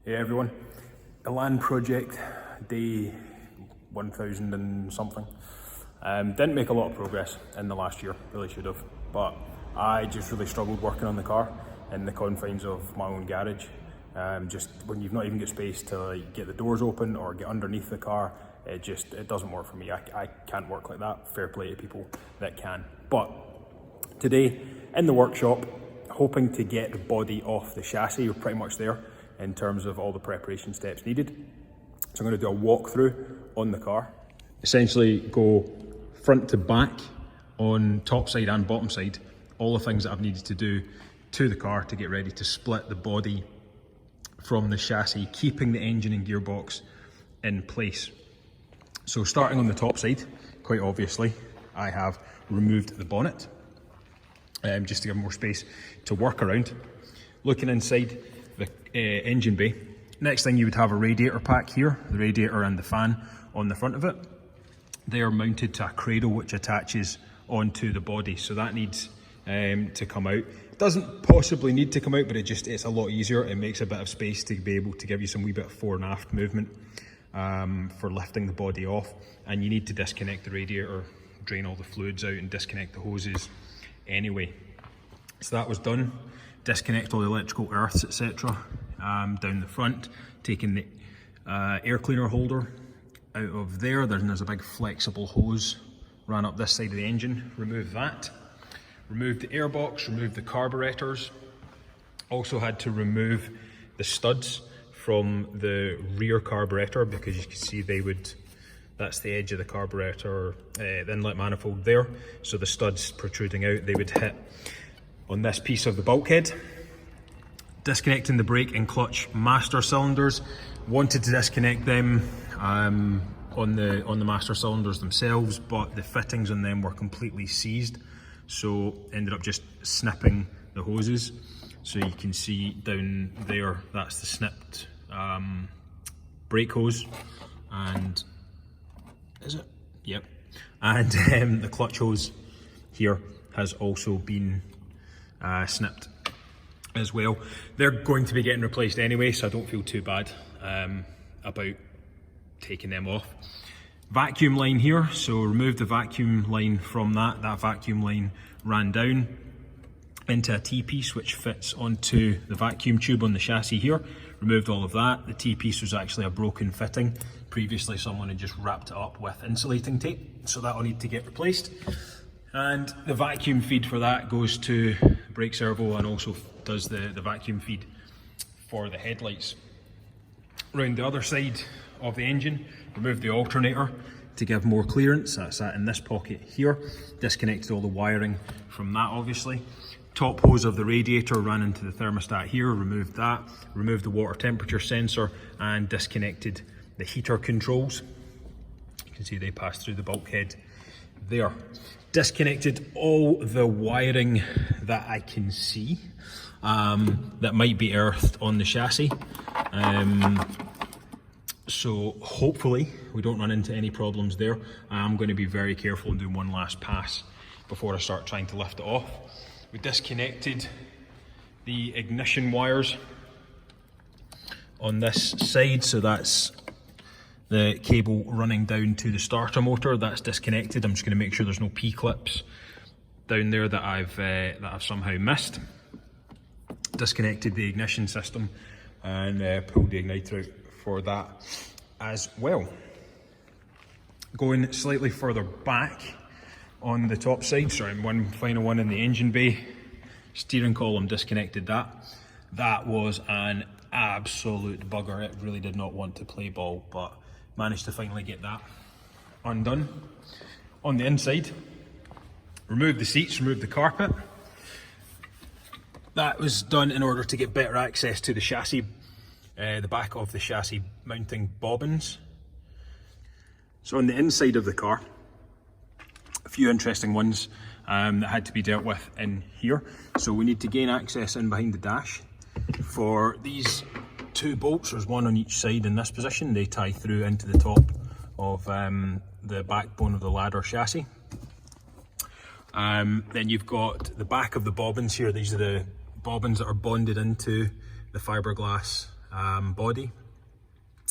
Hey everyone, Elan project day 1000 and something. Didn't make a lot of progress in the last year, really should have, but I just really struggled working on the car in the confines of my own garage. Just when you've not even got space to like, get the doors open or get underneath the car, it doesn't work for me. I can't work like that. Fair play to people that can. But today in the workshop, hoping to get the body off the chassis. We're pretty much there in terms of all the preparation steps needed. So I'm going to do a walkthrough on the car. Essentially go front to back on top side and bottom side, all the things that I've needed to do to the car to get ready to split the body from the chassis, keeping the engine and gearbox in place. So starting on the top side, quite obviously, I have removed the bonnet, just to give more space to work around. Looking inside the engine bay, next thing you would have a radiator pack here, the radiator and the fan on the front of it. They are mounted to a cradle which attaches onto the body, so that needs to come out. It doesn't possibly need to come out, but it's a lot easier. It makes a bit of space to be able to give you some wee bit of fore and aft movement for lifting the body off. And you need to disconnect the radiator, drain all the fluids out and disconnect the hoses anyway. So that was done. Disconnect all the electrical earths, etc. Down the front, taking the air cleaner holder out of there. There's a big flexible hose ran up this side of the engine. Remove that. Remove the airbox, remove the carburettors. Also had to remove the studs from the rear carburettor because you can see that's the edge of the carburettor, the inlet manifold there. So the studs protruding out, they would hit on this piece of the bulkhead. Disconnecting the brake and clutch master cylinders. Wanted to disconnect them on the master cylinders themselves, but the fittings on them were completely seized. So ended up just snipping the hoses. So you can see down there, that's the snipped brake hose. And is it? Yep. And the clutch hose here has also been snipped as well. They're going to be getting replaced anyway, so I don't feel too bad about taking them off. Vacuum line here, so remove the vacuum line from that. That vacuum line ran down into a T-piece which fits onto the vacuum tube on the chassis here. Removed all of that. The T-piece was actually a broken fitting. Previously someone had just wrapped it up with insulating tape, so that'll need to get replaced. And the vacuum feed for that goes to the brake servo and also does the vacuum feed for the headlights. Round the other side of the engine, remove the alternator to give more clearance. That's that in this pocket here. Disconnected all the wiring from that obviously. Top hose of the radiator ran into the thermostat here, removed that. Removed the water temperature sensor and disconnected the heater controls. You can see they pass through the bulkhead there. Disconnected all the wiring that I can see that might be earthed on the chassis. So hopefully we don't run into any problems there. I'm going to be very careful and do one last pass before I start trying to lift it off. We disconnected the ignition wires on this side, so that's the cable running down to the starter motor. That's disconnected. I'm just going to make sure there's no P-clips down there that I've somehow missed. Disconnected the ignition system and pulled the igniter out for that as well. Going slightly further back on the top side, sorry, one final one in the engine bay. Steering column, disconnected that. That was an absolute bugger. It really did not want to play ball, but managed to finally get that undone. On the inside, remove the seats, remove the carpet. That was done in order to get better access to the chassis, the back of the chassis mounting bobbins. So on the inside of the car, a few interesting ones that had to be dealt with in here. So we need to gain access in behind the dash. For these two bolts, there's one on each side in this position. They tie through into the top of the backbone of the ladder chassis. Then you've got the back of the bobbins here. These are the bobbins that are bonded into the fiberglass body,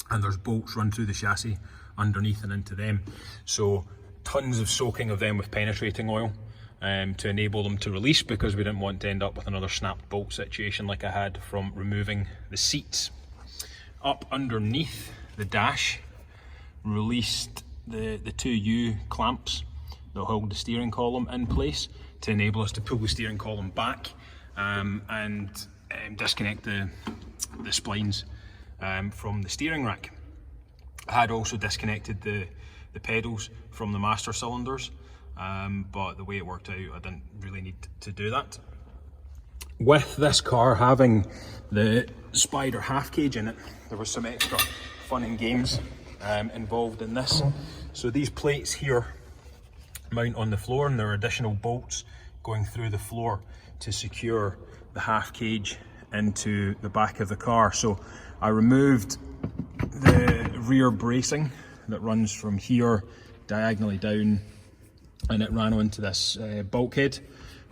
and there's bolts run through the chassis underneath and into them. So tons of soaking of them with penetrating oil to enable them to release, because we didn't want to end up with another snapped bolt situation like I had from removing the seats. Up underneath the dash, released the two U clamps that hold the steering column in place to enable us to pull the steering column back and disconnect the splines from the steering rack. I had also disconnected the pedals from the master cylinders, but the way it worked out, I didn't really need to do that. With this car having the Spyder half cage in it, there was some extra fun and games involved in this. So these plates here mount on the floor, and there are additional bolts going through the floor to secure the half cage into the back of the car. So I removed the rear bracing that runs from here diagonally down, and it ran onto this bulkhead,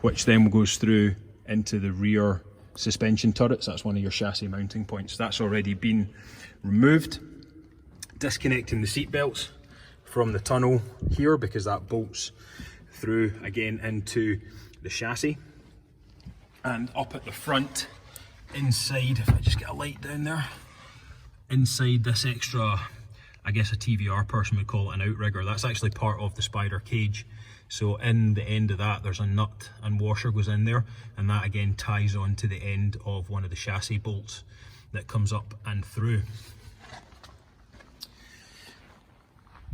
which then goes through into the rear suspension turrets. That's one of your chassis mounting points. That's already been removed. Disconnecting the seat belts from the tunnel here, because that bolts through again into the chassis. And up at the front, inside, if I just get a light down there, inside this extra, I guess a TVR person would call it an outrigger, that's actually part of the Spyder cage. So in the end of that, there's a nut and washer goes in there, and that again ties on to the end of one of the chassis bolts that comes up and through.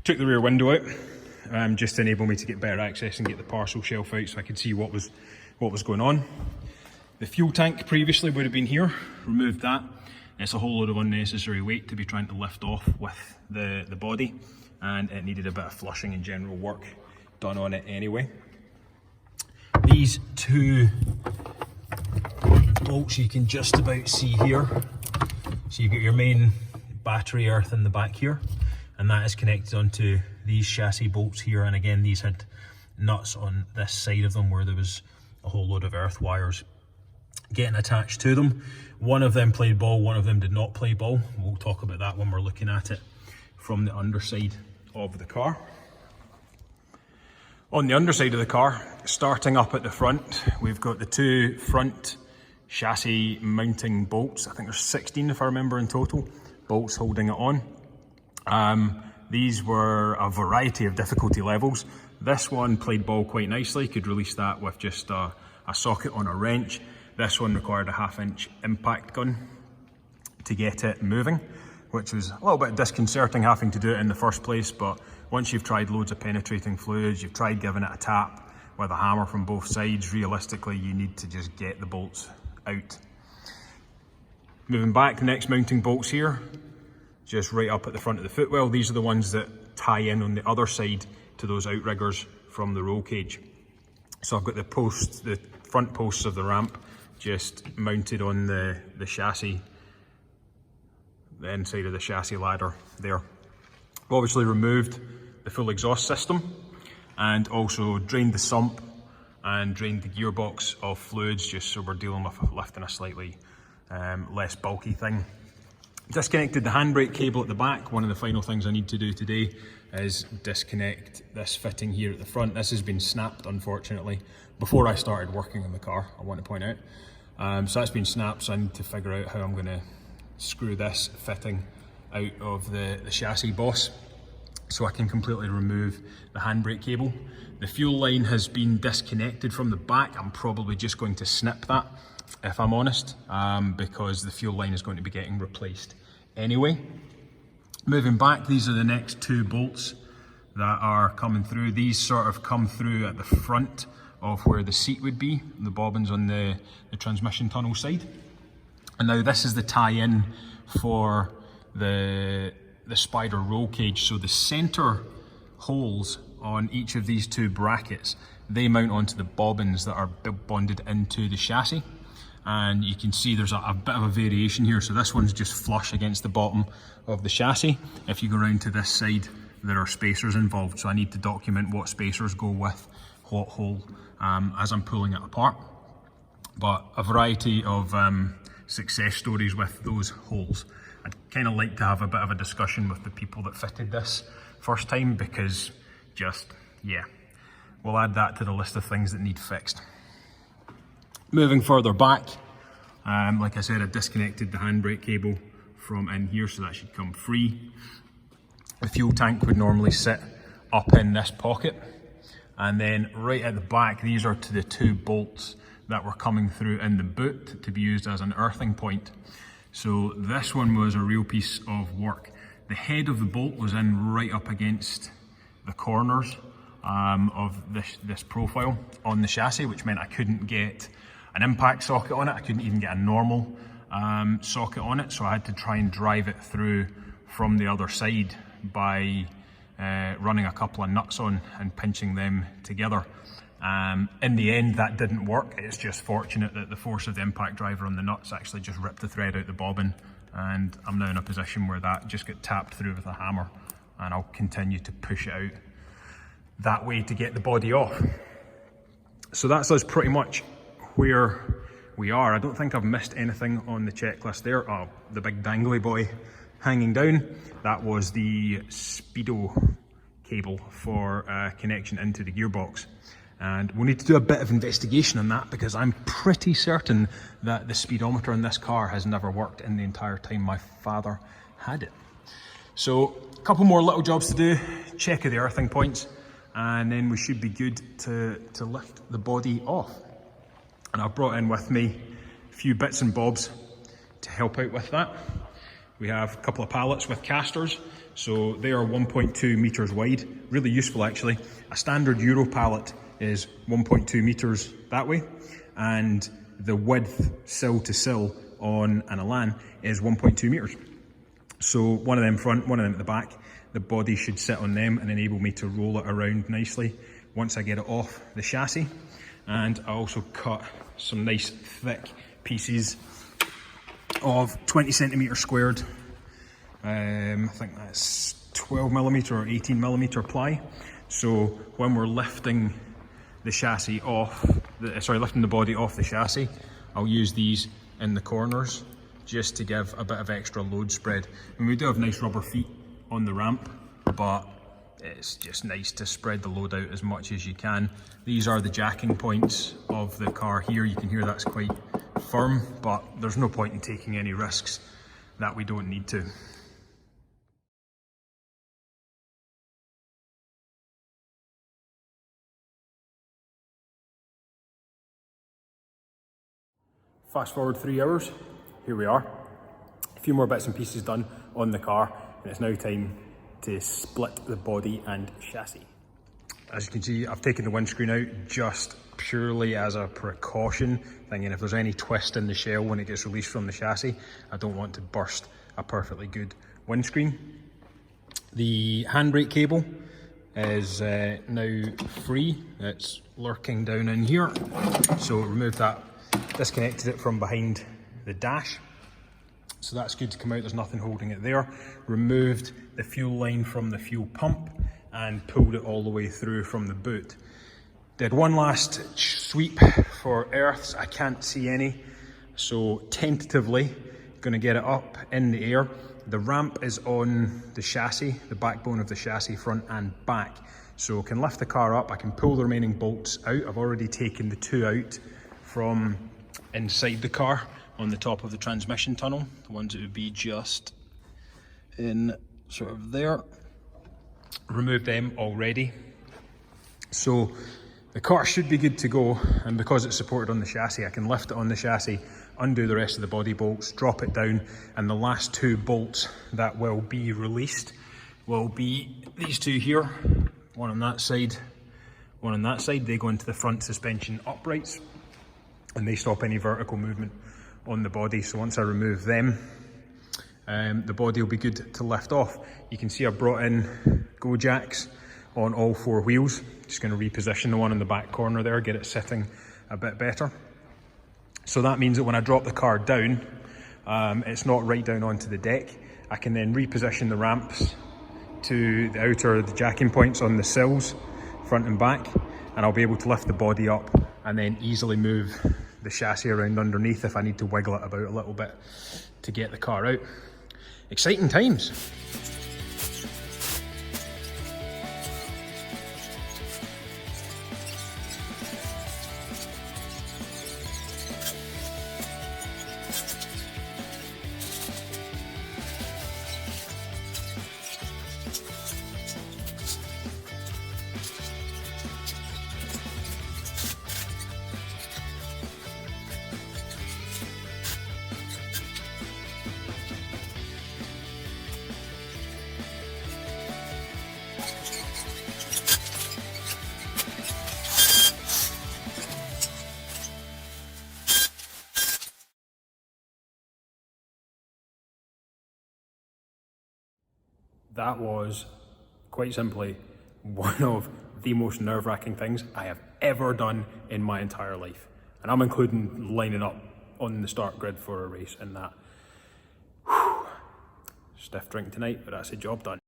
Took the rear window out, just to enable me to get better access and get the parcel shelf out so I could see what was going on. The fuel tank previously would have been here, removed that. It's a whole load of unnecessary weight to be trying to lift off with the body, and it needed a bit of flushing and general work done on it anyway. These two bolts you can just about see here. So you've got your main battery earth in the back here, and that is connected onto these chassis bolts here. And again, these had nuts on this side of them where there was a whole load of earth wires getting attached to them. One of them played ball, one of them did not play ball. We'll talk about that when we're looking at it from the underside of the car. On the underside of the car, starting up at the front, we've got the two front chassis mounting bolts. I think there's 16, if I remember, in total, bolts holding it on. These were a variety of difficulty levels. This one played ball quite nicely, could release that with just a socket on a wrench. This one required a 1/2-inch impact gun to get it moving, which was a little bit disconcerting having to do it in the first place, but once you've tried loads of penetrating fluids, you've tried giving it a tap with a hammer from both sides, realistically you need to just get the bolts out. Moving back, the next mounting bolts here, just right up at the front of the footwell. These are the ones that tie in on the other side to those outriggers from the roll cage. So I've got the front posts of the ramp just mounted on the chassis, the inside of the chassis ladder there. I've obviously removed the full exhaust system and also drained the sump and drained the gearbox of fluids, just so we're dealing with lifting a slightly less bulky thing. Disconnected the handbrake cable at the back. One of the final things I need to do today is disconnect this fitting here at the front. This has been snapped, unfortunately, before I started working on the car, I want to point out. So that's been snapped, so I need to figure out how I'm going to screw this fitting out of the chassis boss so I can completely remove the handbrake cable. The fuel line has been disconnected from the back. I'm probably just going to snip that, if I'm honest, because the fuel line is going to be getting replaced anyway. Moving back, these are the next two bolts that are coming through. These sort of come through at the front of where the seat would be, the bobbins on the transmission tunnel side. And now this is the tie-in for the Spyder roll cage. So the center holes on each of these two brackets, they mount onto the bobbins that are bonded into the chassis. And you can see there's a bit of a variation here. So this one's just flush against the bottom of the chassis. If you go around to this side, there are spacers involved. So I need to document what spacers go with what hole as I'm pulling it apart. But a variety of success stories with those holes. I'd kind of like to have a bit of a discussion with the people that fitted this first time, because just, yeah, we'll add that to the list of things that need fixed. Moving further back, like I said, I disconnected the handbrake cable from in here, so that should come free. The fuel tank would normally sit up in this pocket, and then right at the back, these are to the 2 bolts that were coming through in the boot to be used as an earthing point. So this one was a real piece of work. The head of the bolt was in right up against the corners of this profile on the chassis, which meant I couldn't get an impact socket on it. I couldn't even get a normal socket on it, so I had to try and drive it through from the other side by running a couple of nuts on and pinching them together. In the end, that didn't work. It's just fortunate that the force of the impact driver on the nuts actually just ripped the thread out the bobbin, and I'm now in a position where that just got tapped through with a hammer, and I'll continue to push it out that way to get the body off. So that's us pretty much where we are. I don't think I've missed anything on the checklist there. Oh, the big dangly boy hanging down, that was the Spyder cable for connection into the gearbox. And we'll need to do a bit of investigation on that, because I'm pretty certain that the speedometer in this car has never worked in the entire time my father had it. So a couple more little jobs to do, check of the earthing points, and then we should be good to lift the body off. And I've brought in with me a few bits and bobs to help out with that. We have a couple of pallets with casters, so they are 1.2 meters wide, really useful actually. A standard Euro pallet is 1.2 meters that way, and the width sill to sill on an Elan is 1.2 meters. So one of them front, one of them at the back. The body should sit on them and enable me to roll it around nicely once I get it off the chassis. And I also cut some nice thick pieces of 20 centimeter squared, I think that's 12 millimeter or 18 millimeter ply. So when we're lifting the chassis off, lifting the body off the chassis, I'll use these in the corners just to give a bit of extra load spread. And we do have nice rubber feet on the ramp, but it's just nice to spread the load out as much as you can. These are the jacking points of the car here. You can hear that's quite firm, but there's no point in taking any risks that we don't need to. Fast forward 3 hours, here we are. A few more bits and pieces done on the car, and it's now time to split the body and chassis. As you can see, I've taken the windscreen out just purely as a precaution, thinking if there's any twist in the shell when it gets released from the chassis, I don't want to burst a perfectly good windscreen. The handbrake cable is now free. It's lurking down in here. So removed that, disconnected it from behind the dash. So that's good to come out, there's nothing holding it there. Removed the fuel line from the fuel pump and pulled it all the way through from the boot. Did one last sweep for earths, I can't see any. So tentatively, gonna get it up in the air. The ramp is on the chassis, the backbone of the chassis, front and back. So I can lift the car up, I can pull the remaining bolts out. I've already taken the 2 out from inside the car on the top of the transmission tunnel. The ones that would be just in sort of there. Removed them already. So the car should be good to go, and because it's supported on the chassis, I can lift it on the chassis, undo the rest of the body bolts, drop it down, and the last 2 bolts that will be released will be these 2 here, one on that side, one on that side. They go into the front suspension uprights, and they stop any vertical movement on the body. So once I remove them, the body will be good to lift off. You can see I've brought in go jacks on all 4 wheels. Just going to reposition the one in the back corner there, get it sitting a bit better. So that means that when I drop the car down, it's not right down onto the deck. I can then reposition the ramps to the outer, the jacking points on the sills, front and back, and I'll be able to lift the body up and then easily move the chassis around underneath if I need to wiggle it about a little bit to get the car out. Exciting times. That was, quite simply, one of the most nerve-wracking things I have ever done in my entire life. And I'm including lining up on the start grid for a race and that. Whew. Stiff drink tonight, but that's a job done.